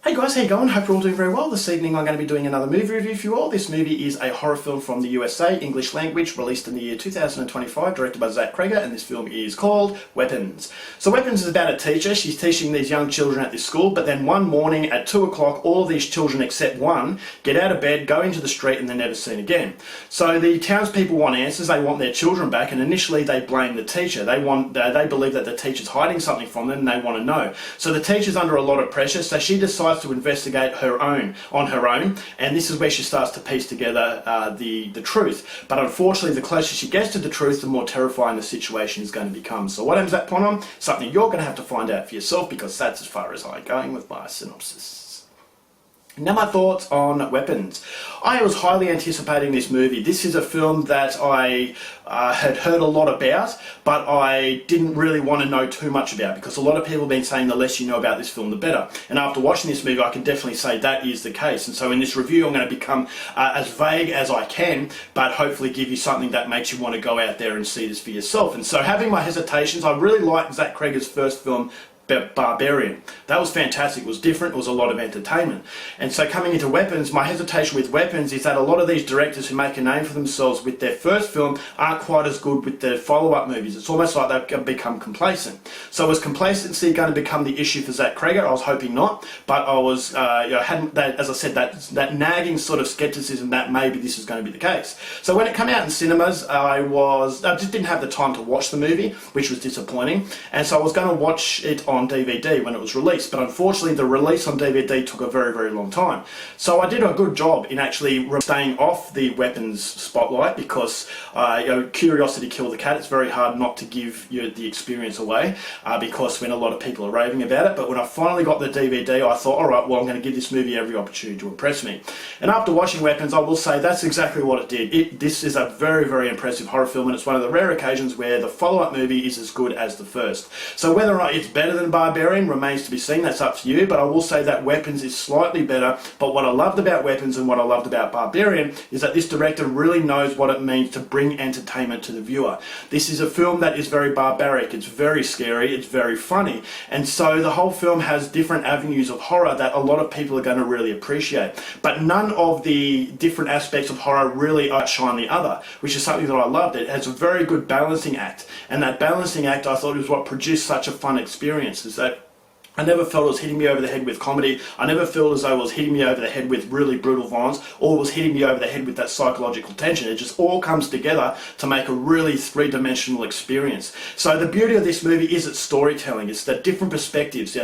Hey guys, how you going? Hope you're all doing very well. This evening I'm going to be doing another movie review for you all. This movie is a horror film from the USA, English language, released in the year 2025, directed by Zach Cregger, and this film is called Weapons. So Weapons is about a teacher. She's teaching these young children at this school, but then one morning at 2 o'clock, all of these children except one get out of bed, go into the street, and they're never seen again. So the townspeople want answers. They want their children back, and initially they blame the teacher. They believe that the teacher's hiding something from them, and they want to know. So the teacher's under a lot of pressure, so she decides to investigate on her own, and this is where she starts to piece together the truth. But unfortunately, the closer she gets to the truth, the more terrifying the situation is going to become. So what ends up on? Something you're going to have to find out for yourself, because that's as far as I'm going with my synopsis. Now my thoughts on Weapons. I was highly anticipating this movie. This is a film that I had heard a lot about, but I didn't really want to know too much about, because a lot of people have been saying the less you know about this film, the better. And after watching this movie, I can definitely say that is the case. And so in this review, I'm going to become as vague as I can, but hopefully give you something that makes you want to go out there and see this for yourself. And so having my hesitations, I really liked Zach Cregger's first film, Barbarian. That was fantastic. It was different. It was a lot of entertainment. And so coming into Weapons, my hesitation with Weapons is that a lot of these directors who make a name for themselves with their first film aren't quite as good with their follow-up movies. It's almost like they've become complacent. So was complacency going to become the issue for Zach Cregger? I was hoping not, but I was, hadn't that, as I said, that nagging sort of skepticism that maybe this is going to be the case. So when it came out in cinemas, I just didn't have the time to watch the movie, which was disappointing. And so I was going to watch it on DVD when it was released, but unfortunately the release on DVD took a very, very long time. So I did a good job in actually staying off the Weapons spotlight, because curiosity killed the cat. It's very hard not to give you the experience away, because when a lot of people are raving about it. But when I finally got the DVD, I thought, alright, well, I'm going to give this movie every opportunity to impress me. And after watching Weapons, I will say that's exactly what it did. This is a very, very impressive horror film, and it's one of the rare occasions where the follow-up movie is as good as the first. So whether or not it's better than Barbarian remains to be seen. That's up to you, but I will say that Weapons is slightly better. But what I loved about Weapons and what I loved about Barbarian is that this director really knows what it means to bring entertainment to the viewer. This is a film that is very barbaric, it's very scary, it's very funny, and so the whole film has different avenues of horror that a lot of people are going to really appreciate. But none of the different aspects of horror really outshine the other, which is something that I loved. It has a very good balancing act, and that balancing act I thought is what produced such a fun experience. Is that I never felt it was hitting me over the head with comedy. I never felt as though it was hitting me over the head with really brutal violence, or it was hitting me over the head with that psychological tension. It just all comes together to make a really three-dimensional experience. So the beauty of this movie is its storytelling. It's the different perspectives,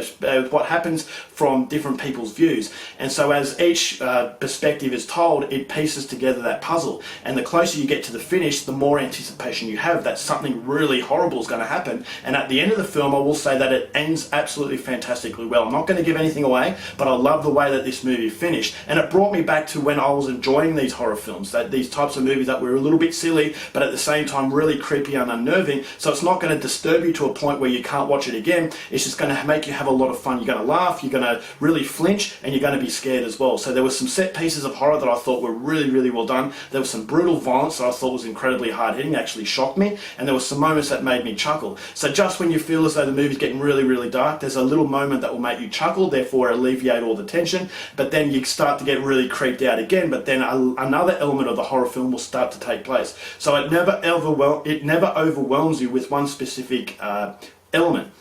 what happens from different people's views. And so as each perspective is told, it pieces together that puzzle. And the closer you get to the finish, the more anticipation you have that something really horrible is going to happen. And at the end of the film, I will say that it ends absolutely fantastically well. I'm not going to give anything away, but I love the way that this movie finished, and it brought me back to when I was enjoying these horror films, these types of movies that were a little bit silly, but at the same time really creepy and unnerving. So it's not going to disturb you to a point where you can't watch it again. It's just going to make you have a lot of fun. You're going to laugh, you're going to really flinch, and you're going to be scared as well. So there were some set pieces of horror that I thought were really, really well done. There was some brutal violence that I thought was incredibly hard-hitting, actually shocked me, and there were some moments that made me chuckle. So just when you feel as though the movie's getting really, really dark, there's a little moment that will make you chuckle, therefore alleviate all the tension, but then you start to get really creeped out again, but then another element of the horror film will start to take place. So it never overwhelms you with one specific element.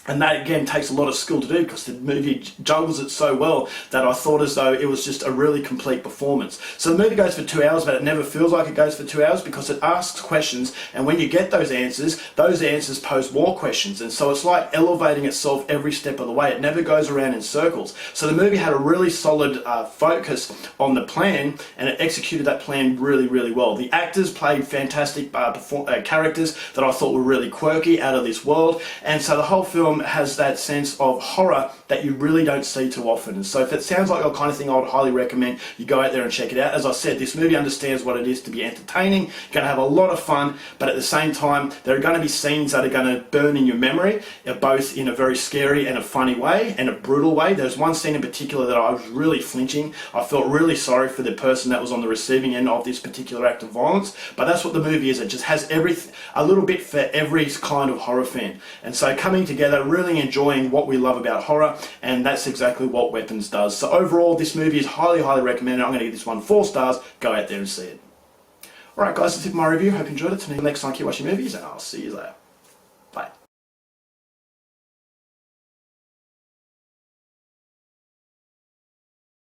And that again takes a lot of skill to do, because the movie juggles it so well that I thought as though it was just a really complete performance. So the movie goes for 2 hours, but it never feels like it goes for 2 hours, because it asks questions, and when you get those answers pose more questions. And so it's like elevating itself every step of the way. It never goes around in circles. So the movie had a really solid focus on the plan, and it executed that plan really, really well. The actors played fantastic characters that I thought were really quirky, out of this world, and so the whole film has that sense of horror that you really don't see too often. And so if it sounds like the kind of thing I would highly recommend you go out there and check it out. As I said, this movie understands what it is to be entertaining. You're going to have a lot of fun, but at the same time there are going to be scenes that are going to burn in your memory, both in a very scary and a funny way and a brutal way. There's one scene in particular that I was really flinching. I felt really sorry for the person that was on the receiving end of this particular act of violence, but that's what the movie is. It just has a little bit for every kind of horror fan. And so coming together, really enjoying what we love about horror, and that's exactly what Weapons does. So overall, this movie is highly, highly recommended. I'm going to give this one 4 stars. Go out there and see it. Alright guys, that's it for my review. Hope you enjoyed it. Until next time, keep watching movies, and I'll see you later. Bye.